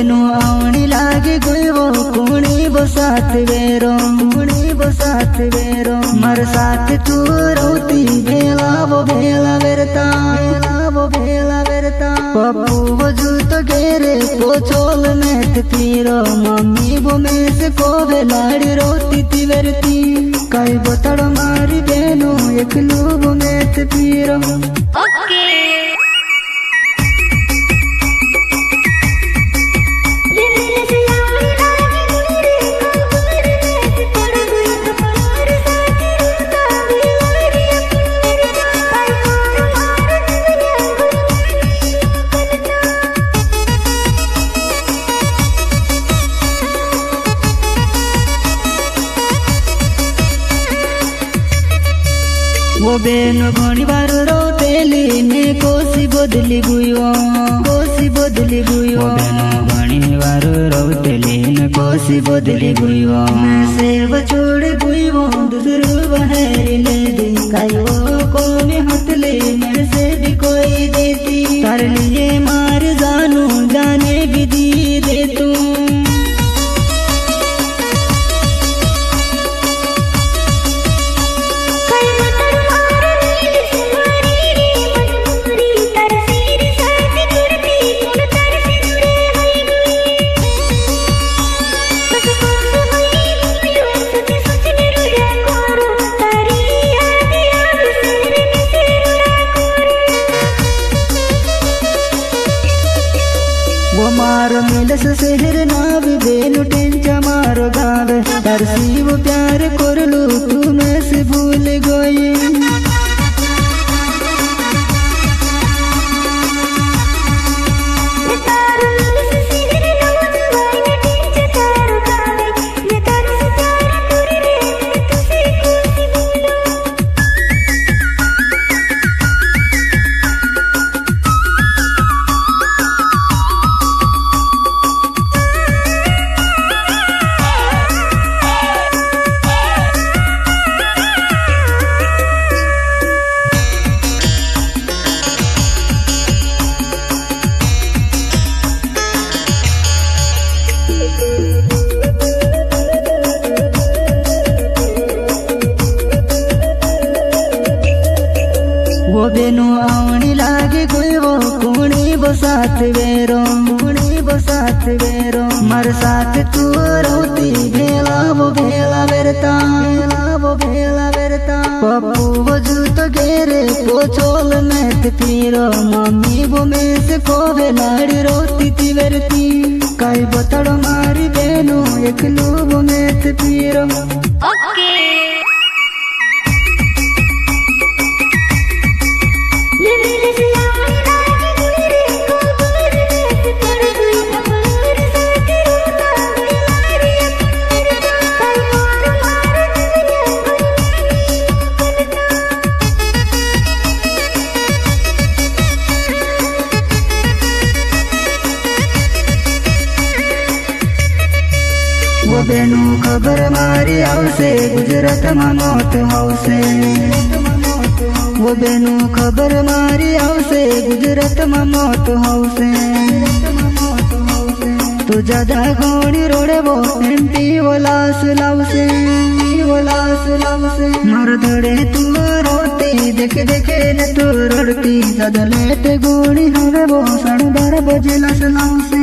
बेनु आवणी लागे गुयो कुणी बसात वेरो मर साथ तू रोती भेला वो भेला वेरता पप्पू वजू तो गेरे पोछोल में तीरो मम्मी वो में से कोवे लाड़ी रोती थी वेरती कई बोतड़ मारी बेनु एक लूब में तीरो ओके वो बेनु घणी बार रोतेली ने कोसी बदली गुयो बेनु घणी बार रोतेली ने कोसी बदली गुयो मैं सेव छोड़ गुयो दूर बहरी ले दी कायो कोने हतले मेरे से भी कोई देती कर लिए मार जानू जाने भी दी दे तू मारो मिलस शहर नाव बेनु टेंचा मारो गाँव तरसी वो प्यार कर लू तू मैं से भूल गई वो बेनु आवणी लागे गुयो कुणी बसात वेरो मर साथ तू रोती भेला वो भेला वेरता पप्पू वजू तो गेरे पोछोल में तीरो मम्मी वो में से कोवे लाड़ी रोती थी वेरती कई बोतड़ मारी बेनु एक लूब में तीरो ओके वो बेनु खबर मारी आवसे गुजरात में मौत होसे वो बेनु खबर मारी आवसे गुजरात में मौत होसे तो ज्यादा घोड़ी रोड़े वो एमपी वो लाश लावसे मर धड़े तू रोती देखे न तू रोड़ती ज्यादा लेट घोड़ी हवे वो 12:30 बजे लाश लावसे